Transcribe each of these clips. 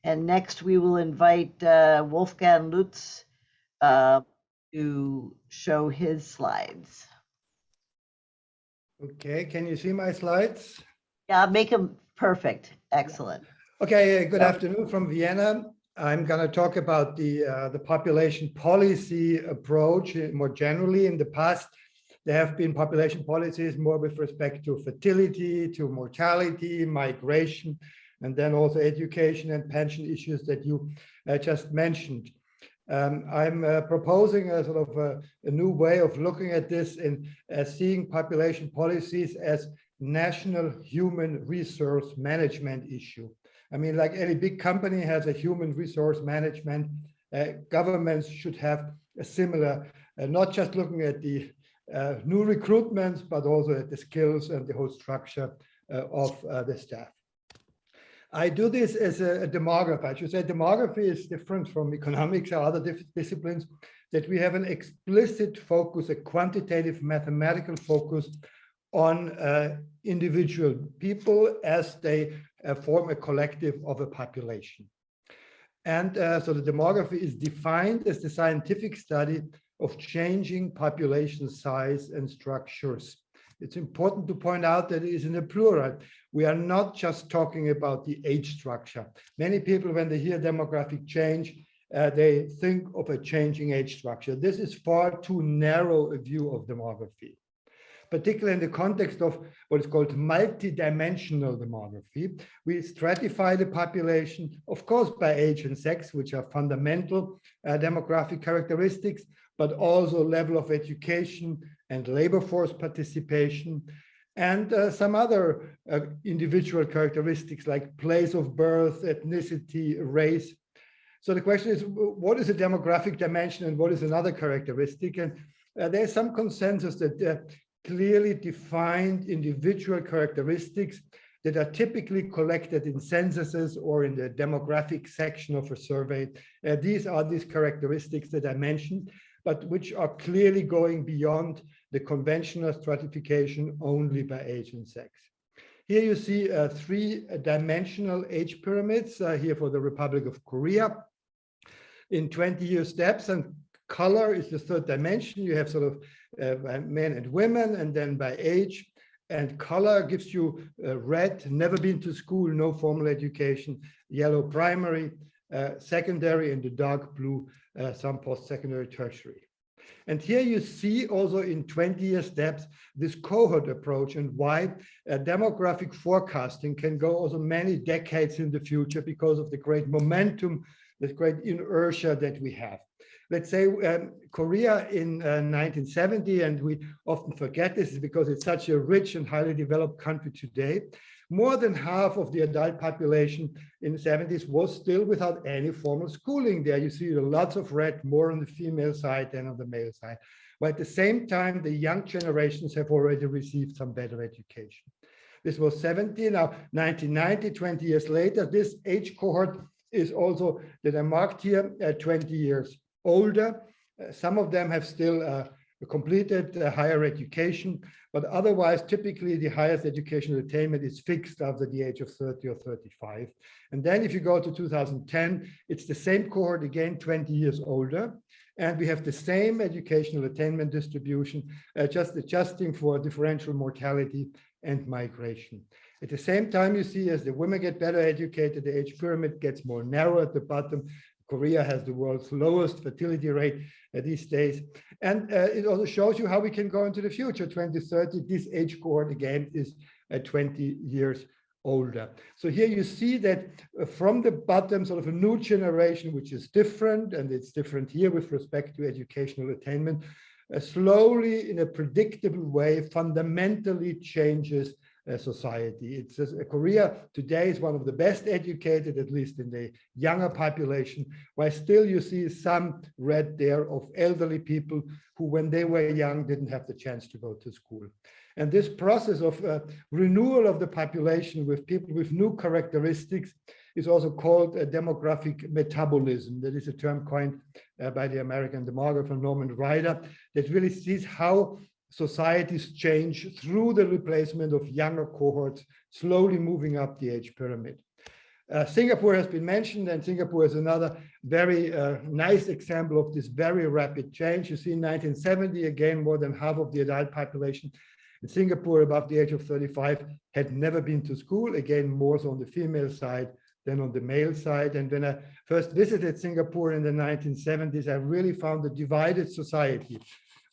And next we will invite Wolfgang Lutz to show his slides. Okay, can you see my slides? Yeah, make them perfect. Excellent. Okay, good afternoon from Vienna. I'm going to talk about the population policy approach more generally. In the past, there have been population policies more with respect to fertility, to mortality, migration, and then also education and pension issues that you just mentioned. I'm proposing a sort of a new way of looking at this in seeing population policies as national human resource management issue. I mean, like any big company has a human resource management, governments should have a similar, not just looking at the new recruitments, but also at the skills and the whole structure of the staff. I do this as a demographer. I should say demography is different from economics or other disciplines, that we have an explicit focus, a quantitative mathematical focus on individual people as they form a collective of a population. And so the demography is defined as the scientific study of changing population size and structures. It's important to point out that it is in a plural. We are not just talking about the age structure. Many people, when they hear demographic change, they think of a changing age structure. This is far too narrow a view of demography, particularly in the context of what is called multidimensional demography. We stratify the population, of course, by age and sex, which are fundamental demographic characteristics, but also level of education and labor force participation, and some other individual characteristics like place of birth, ethnicity, race. So the question is, what is a demographic dimension and what is another characteristic? And there's some consensus that clearly defined individual characteristics that are typically collected in censuses or in the demographic section of a survey. These are these characteristics that I mentioned, but which are clearly going beyond the conventional stratification only by age and sex. Here you see three-dimensional age pyramids here for the Republic of Korea in 20-year steps, and color is the third dimension. You have sort of men and women, and then by age. And color gives you red, never been to school, no formal education, yellow primary, secondary, and the dark blue, some post-secondary, tertiary. And here you see also in 20-year steps this cohort approach and why demographic forecasting can go also many decades in the future because of the great momentum, the great inertia that we have. Let's say Korea in 1970, and we often forget this because it's such a rich and highly developed country today, more than half of the adult population in the 70s was still without any formal schooling. There you see lots of red, more on the female side than on the male side. But at the same time, the young generations have already received some better education. This was 70, now 1990, 20 years later, this age cohort is also that I marked here 20 years older. Some of them have still completed higher education, but otherwise, typically the highest educational attainment is fixed after the age of 30 or 35. And then if you go to 2010, it's the same cohort again, 20 years older. And we have the same educational attainment distribution, just adjusting for differential mortality and migration. At the same time, you see as the women get better educated, the age pyramid gets more narrow at the bottom. Korea has the world's lowest fertility rate these days. And it also shows you how we can go into the future. 2030, this age cohort again is 20 years older. So here you see that from the bottom, sort of a new generation, which is different, and it's different here with respect to educational attainment, slowly in a predictable way, fundamentally changes society. It's Korea today is one of the best educated, at least in the younger population, while still you see some red there of elderly people who, when they were young, didn't have the chance to go to school. And this process of renewal of the population with people with new characteristics is also called a demographic metabolism. That is a term coined by the American demographer Norman Ryder that really sees how societies change through the replacement of younger cohorts, slowly moving up the age pyramid. Singapore has been mentioned, and Singapore is another very nice example of this very rapid change. You see in 1970, again, more than half of the adult population in Singapore above the age of 35 had never been to school, again, more so on the female side than on the male side. And when I first visited Singapore in the 1970s, I really found a divided society,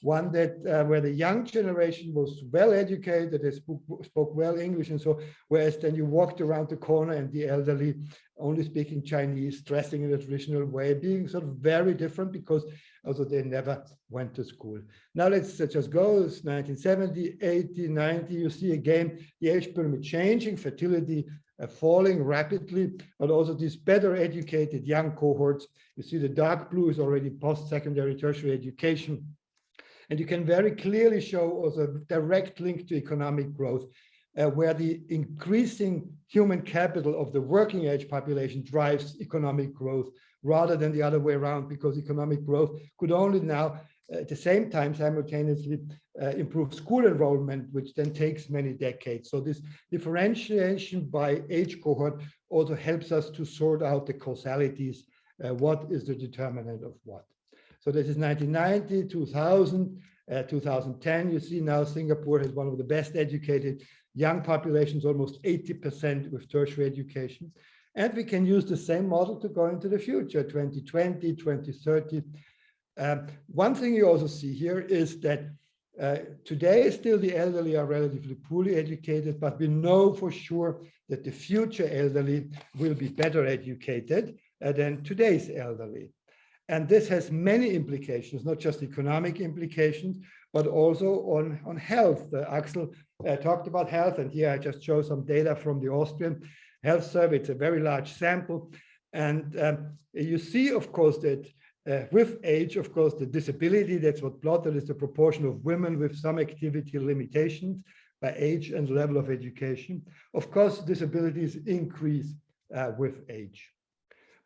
one that where the young generation was well educated, they spoke well English and so, whereas then you walked around the corner and the elderly only speaking Chinese, dressing in a traditional way, being sort of very different because also they never went to school. Now let's just go, it's 1970, 80, 90, you see again the age pyramid changing, fertility falling rapidly, but also these better educated young cohorts. You see the dark blue is already post-secondary tertiary education. And you can very clearly show also a direct link to economic growth, where the increasing human capital of the working age population drives economic growth rather than the other way around, because economic growth could only now at the same time simultaneously improve school enrollment, which then takes many decades. So this differentiation by age cohort also helps us to sort out the causalities. What is the determinant of what? So this is 1990, 2000, 2010. You see now Singapore has one of the best educated young populations, almost 80% with tertiary education. And we can use the same model to go into the future, 2020, 2030. One thing you also see here is that today still the elderly are relatively poorly educated, but we know for sure that the future elderly will be better educated than today's elderly. And this has many implications, not just economic implications, but also on health. Axel talked about health, and here I just show some data from the Austrian Health Survey. It's a very large sample. And you see, of course, that with age, of course, the disability, that's what plotted is the proportion of women with some activity limitations by age and level of education. Of course, disabilities increase with age.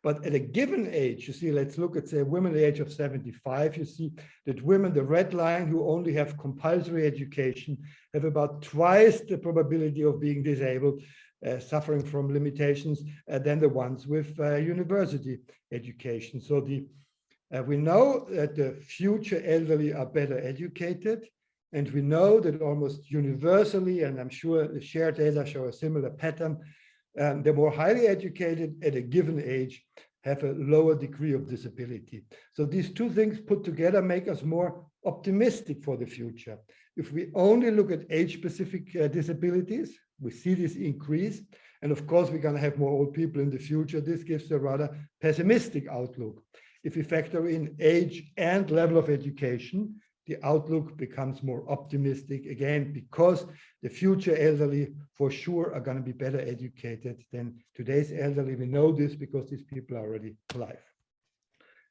But at a given age, you see, let's look at, say, women at the age of 75, you see that women, the red line, who only have compulsory education, have about twice the probability of being disabled, suffering from limitations, than the ones with university education. So we know that the future elderly are better educated, and we know that almost universally, and I'm sure the shared data show a similar pattern, the more highly educated at a given age have a lower degree of disability. So these two things put together make us more optimistic for the future. If we only look at age-specific disabilities, we see this increase. And of course, we're going to have more old people in the future. This gives a rather pessimistic outlook. If we factor in age and level of education, the outlook becomes more optimistic again, because the future elderly for sure are going to be better educated than today's elderly. We know this because these people are already alive.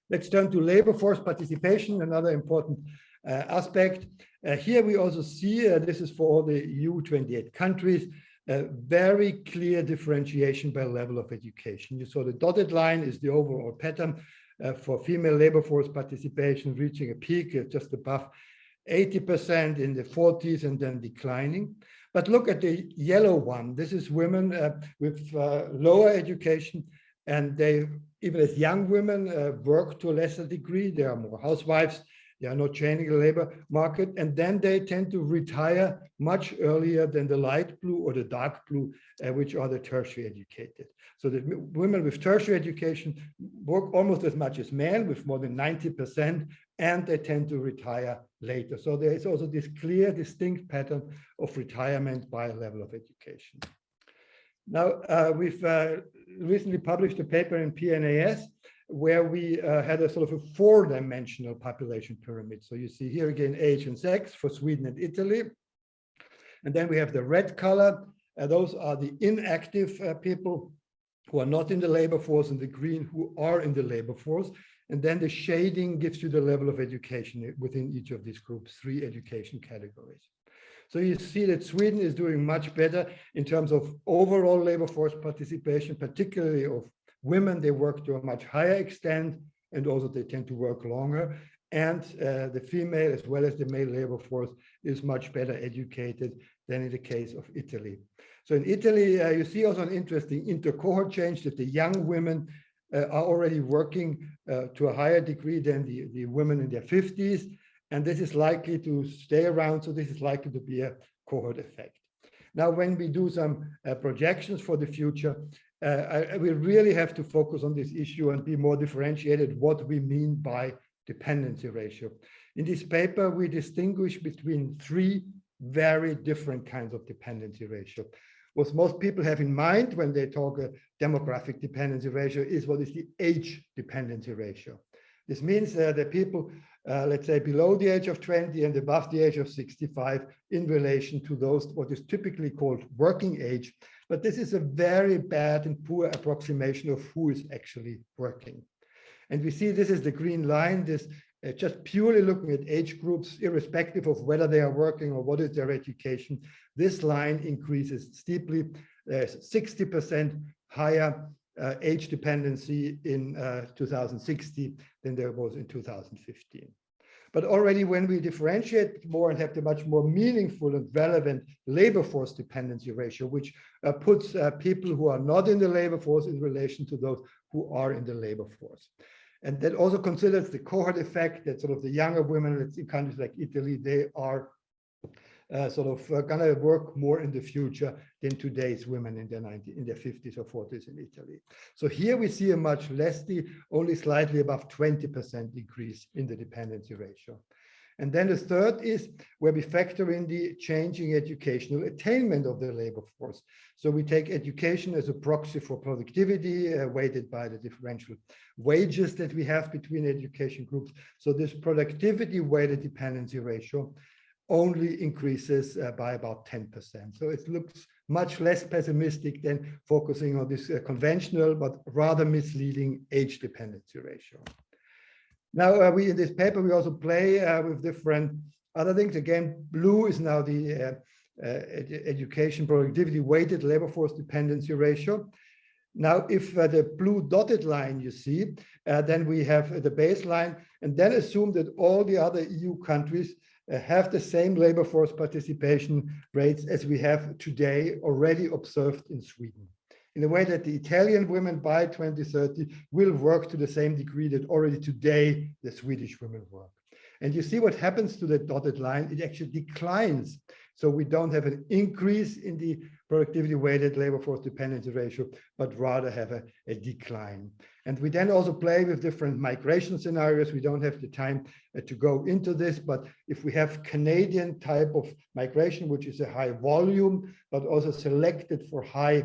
Let's turn to labor force participation, another important aspect. Here we also see, this is for all the EU 28 countries, a very clear differentiation by level of education. You saw the dotted line is the overall pattern. For female labor force participation reaching a peak just above 80% in the 40s and then declining. But look at the yellow one. This is women with lower education, and they, even as young women, work to a lesser degree. They are more housewives. They are not training the labor market, and then they tend to retire much earlier than the light blue or the dark blue, which are the tertiary educated. So the women with tertiary education work almost as much as men, with more than 90%, and they tend to retire later. So there is also this clear, distinct pattern of retirement by level of education. Now, we've recently published a paper in PNAS where we had a sort of a four-dimensional population pyramid. So you see here again age and sex for Sweden and Italy. And then we have the red color. Those are the inactive people who are not in the labor force, and the green who are in the labor force. And then the shading gives you the level of education within each of these groups, 3 education categories. So you see that Sweden is doing much better in terms of overall labor force participation, particularly of women. They work to a much higher extent, and also they tend to work longer. and the female as well as the male labor force is much better educated than in the case of Italy. So in Italy, you see also an interesting intercohort change that the young women are already working to a higher degree than the women in their 50s. And this is likely to stay around. So this is likely to be a cohort effect. Now, when we do some projections for the future, we really have to focus on this issue and be more differentiated what we mean by dependency ratio. In this paper, we distinguish between three very different kinds of dependency ratio. What most people have in mind when they talk a demographic dependency ratio is what is the age dependency ratio. This means that people, let's say, below the age of 20 and above the age of 65 in relation to those what is typically called working age. But this is a very bad and poor approximation of who is actually working. And we see this is the green line, this just purely looking at age groups, irrespective of whether they are working or what is their education. This line increases steeply. There's 60% higher age dependency in 2060 than there was in 2015. But already when we differentiate more and have the much more meaningful and relevant labor force dependency ratio, which puts people who are not in the labor force in relation to those who are in the labor force. And that also considers the cohort effect that sort of the younger women in countries like Italy, they are going to work more in the future than today's women in their 50s or 40s in Italy. So here we see a much less, only slightly above 20% increase in the dependency ratio. And then the third is where we factor in the changing educational attainment of the labor force. So we take education as a proxy for productivity, weighted by the differential wages that we have between education groups. So this productivity weighted dependency ratio only increases by about 10%. So it looks much less pessimistic than focusing on this conventional but rather misleading age dependency ratio. Now, in this paper, we also play with different other things. Again, blue is now the education productivity weighted labor force dependency ratio. Now, if the blue dotted line you see, then we have the baseline, and then assume that all the other EU countries have the same labor force participation rates as we have today already observed in Sweden. In a way that the Italian women by 2030 will work to the same degree that already today the Swedish women work. And you see what happens to the dotted line, it actually declines. So we don't have an increase in the productivity weighted labor force dependency ratio, but rather have a decline. And we then also play with different migration scenarios. We don't have the time to go into this, but if we have Canadian type of migration, which is a high volume, but also selected for high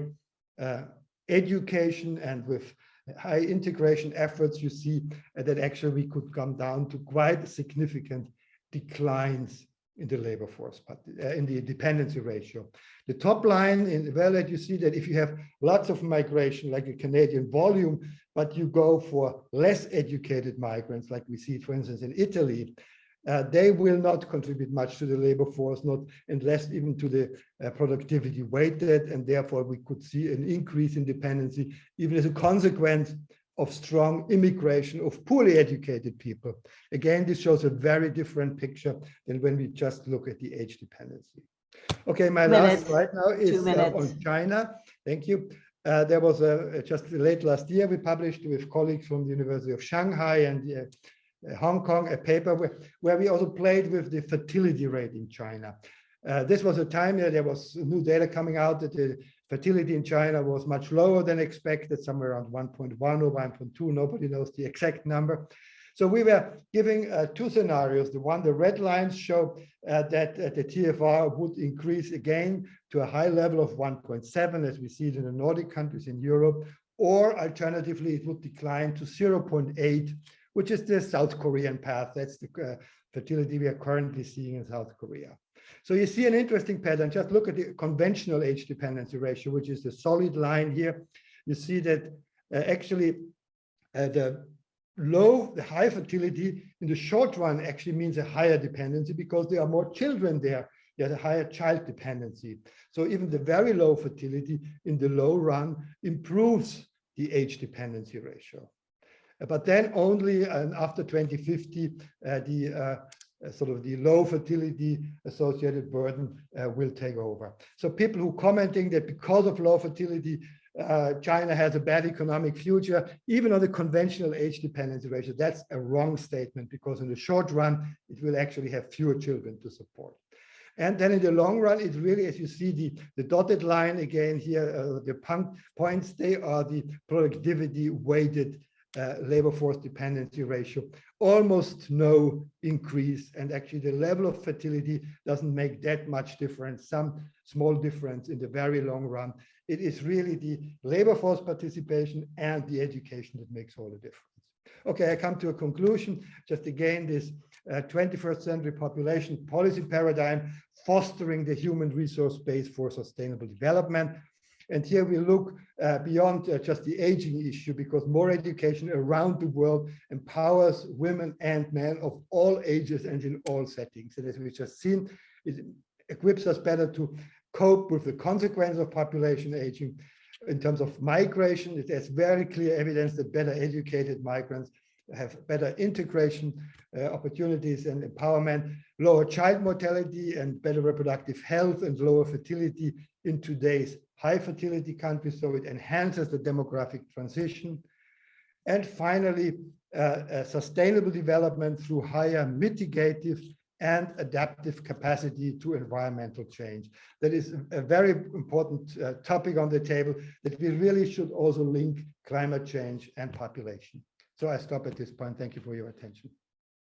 education and with high integration efforts, you see that actually we could come down to quite significant declines in the labor force, but in the dependency ratio. The top line in Violet, you see that if you have lots of migration, like a Canadian volume, but you go for less educated migrants, like we see, for instance, in Italy, they will not contribute much to the labor force, not and less even to the productivity weighted, and therefore we could see an increase in dependency, even as a consequence of strong immigration of poorly educated people. Again, this shows a very different picture than when we just look at the age dependency. Okay, my last slide now is on China. Thank you. There was just late last year, we published with colleagues from the University of Shanghai and Hong Kong a paper where we also played with the fertility rate in China. This was a time there was new data coming out that the fertility in China was much lower than expected, somewhere around 1.1 or 1.2. Nobody knows the exact number. So we were giving two scenarios. The red lines show that the TFR would increase again to a high level of 1.7, as we see it in the Nordic countries in Europe, or alternatively, it would decline to 0.8, which is the South Korean path. That's the fertility we are currently seeing in South Korea. So you see an interesting pattern. Just look at the conventional age dependency ratio, which is the solid line here. You see that actually the high fertility in the short run actually means a higher dependency because there are more children there. There's a higher child dependency. So even the very low fertility in the low run improves the age dependency ratio. But then only after 2050, sort of the low fertility associated burden will take over. So people who commenting that because of low fertility, China has a bad economic future, even on the conventional age dependency ratio, that's a wrong statement, because in the short run, it will actually have fewer children to support. And then in the long run, it really, as you see the dotted line again here, the points, they are the productivity weighted labor force dependency ratio, almost no increase. And actually the level of fertility doesn't make that much difference, some small difference in the very long run. It is really the labor force participation and the education that makes all the difference. Okay, I come to a conclusion. Just again, this 21st century population policy paradigm fostering the human resource base for sustainable development. And here we look beyond just the aging issue, because more education around the world empowers women and men of all ages and in all settings. And as we've just seen, it equips us better to cope with the consequences of population aging. In terms of migration, there's very clear evidence that better educated migrants have better integration opportunities and empowerment, lower child mortality and better reproductive health, and lower fertility in today's high fertility countries. So it enhances the demographic transition. And finally, sustainable development through higher mitigative and adaptive capacity to environmental change. That is a very important topic on the table, that we really should also link climate change and population. So I stop at this point. Thank you for your attention.